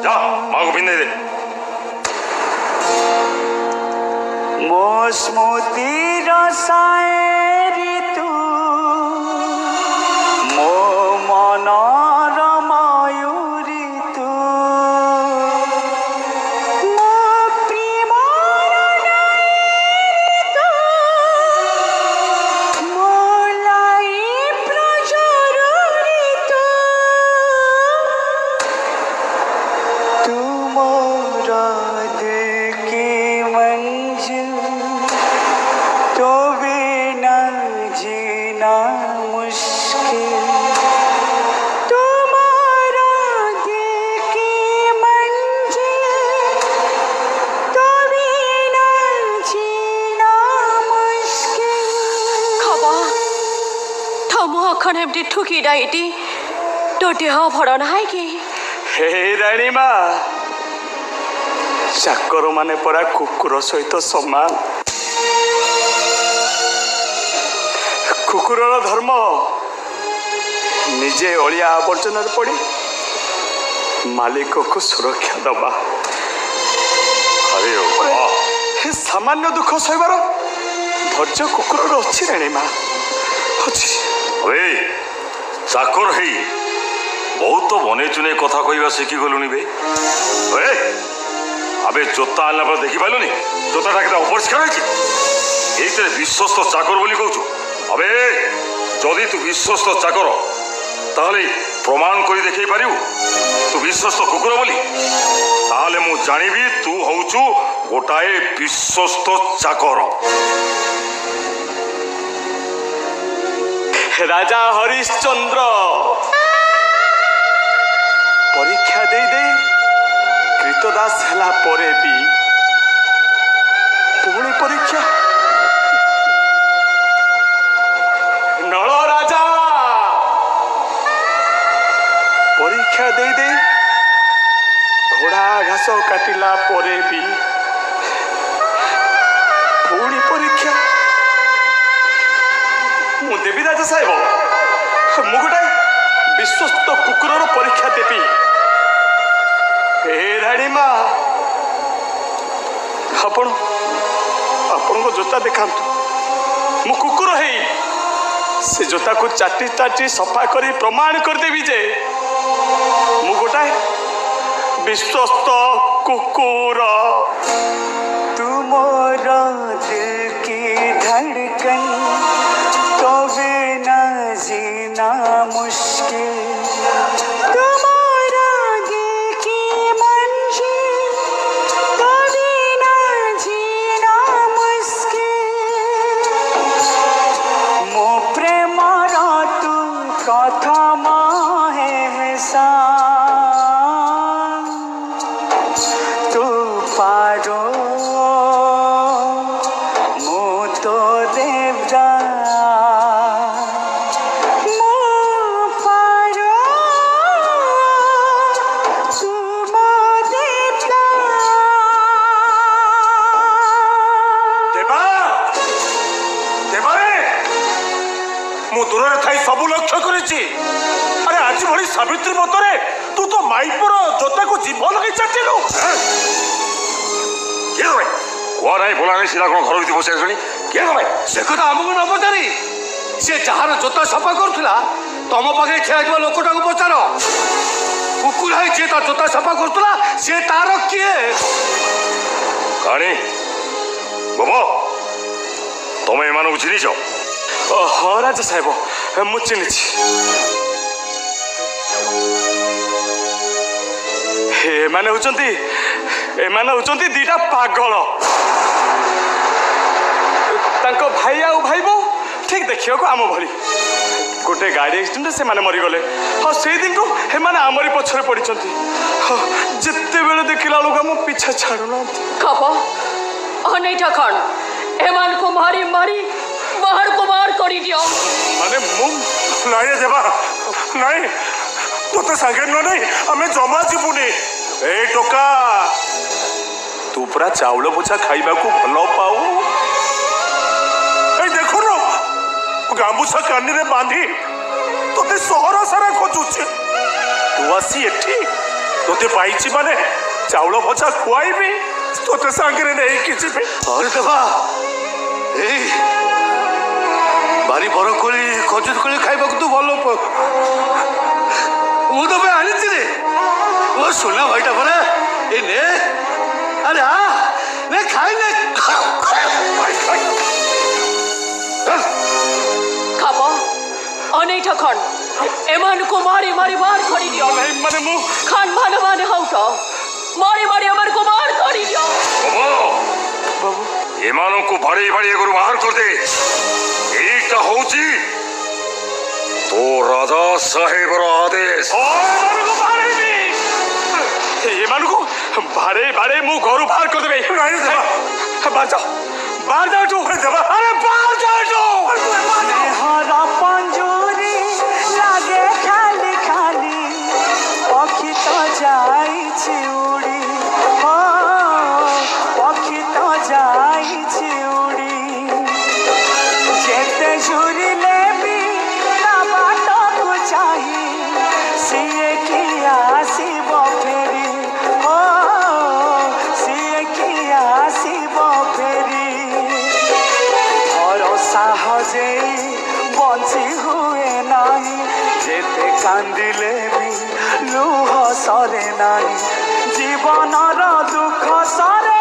जा माँ को पिंधे दे। मो स्मृति रसाए ऋतु मो मनर मयूरी तू मो प्रेमर ऋतु मो लाई प्रजर ऋतु तू मोरा दिल की मंजिल तो बिना जीना मुश्किल तुम्हारा दिल की मंजिल तो बिना जीना मुश्किल खबा थमो अखन एमती ठुकी डाइटी तो देह भर ना कि हे राणी माँ चाकर माने परा कुकुर सहित समान कुकुरर धर्म निजे अलिया आवर्जन पड़ी मालिक को सुरक्षा दबा। अरे वाह, हे सामान्य दुख सहबार धैर्य कुकुर अच्छी राणी माँ अच्छी। अबे चाकर है बहुत बने चुने कथा कहवा शिखी गलुनी बे। अबे जोता आनला पर देखी पालुनी जोताटा केते अपरिष्कार होइछि। एइतरे विश्वस्त चाकर बोली कहूछु। अबे जदि तू विश्वस्त चाकर ताहले प्रमाण करी देखै पारिबु तू विश्वस्त कुकुर बोली, ताहले मु जानिबी तू होउछु गोटाए विश्वस्त चाकर। राजा हरिश्चंद्र परीक्षा दे दे कृतदास हला परे भी पुणी परीक्षा नल राजा परीक्षा दे दे घोड़ा घास काटिला परे भी पुणी परीक्षा मु देवी राजा साहेब मु गोटे विश्वस्त कुकुर परीक्षा देवी। हे राणी माँ आपण जोता देखा मु कुकुर है से जोता को चाटी चाटी सफा करी प्रमाण करदेवी जे मु गोटाए विश्वस्त कुकुर। तू मोरा दिल की धड़कन तो बिना जीना मुश्किल तुम्हारा दिल की मंजिल तो बिना जीना मुश्किल मो प्रेमर तू कथा माहे सा तू पारो मो तो देवदा दूर थी सबू लक्ष्य करी। अरे आज भली सावित्री मतरे तू तो माइपर जोता को जीव लगे चाटिलु कह ना बोला नहीं सीधा कौन घर भितर बस कह भाई से कथा आमको न पचारि सी जार जोता सफा करूला तुम पाखे छेड़ा लोकटा को पचार कुकुर है जी जोता सफा करूला सी तार किए कहानी बाबा तुम एम चिन्ह। हाँ राजा साहेब मु चिन्ह एमाने होचंती दीटा पागल तांको भाई आउ भाई बो ठीक देखियो को आम भली गोटे गाड़ी एक्सीडेंट से माने मरी गले। हाँ से दिन को हेमाने आमरी पछरे पड़िचंती। हाँ जिते बेले देखिला लोग हम पीछा छाड़ुना खबा अनेटा खन एमान को मारी मारी बाहर को बाहर करी दियो माने मुम नहीं देबा नहीं तो संगे न नहीं हमें जमा जीवुनी ए टोका तू पूरा चाउल बोछा खाइबा को भलो पाऊ ए देखो न गामुछा कानी रे बांधी तोते सहर सारा खोजुछ तू आसी एठी তোতে পাইছি মানে চাউল ভজা খুয়াইবি তোতে সাଙ୍ଗরে নেইকি ଯିବି। अरे देवा ए बारी बड़ कोली खजूर कोली खाइबा तू भलो मु तो आनी रे ओ सुना भाईटा परे ए ने अरे आ ने खाई ने খাব অনেক খন এমানকু মারি মারি বার করি দিও ମାନେ ମୁଁ খান মানে মানে হাউট মারি মারি আমারকু বার করি দিও ଏମାନଙ୍କୁ ବାଡ଼େଇ ବାଡ଼େଇ ଘରୁ ବାହାର କରିଦେ। ଏଇଟା ହଉଛି ତୋ ରାଜା ସାହେବର ଆଦେଶ। ଏମାନଙ୍କୁ ବାଡ଼େଇ ବାଡ଼େଇ ମୁଁ ଘରୁ ବାହାର କରିଦେବି। ବାହାର ଯାଅ ବାହାର ଯାଅ ଏଠୁ ଆରେ ବାହାର ଯାଅ ଏଠୁ। हरा पंजूरी लागे खाली खाली पक्षी तो जाइछि उड़ी हो पक्षी तो जाइछि उड़ी जेते झुरिले भी ना बाटकु चाही सिए कि आसिब फेरी हो सिए कि आसिब फेरी भरोसा हजे बंची हुए नाही जेते कांदिले भी लुह सरे नाही जीवनर दुख सरे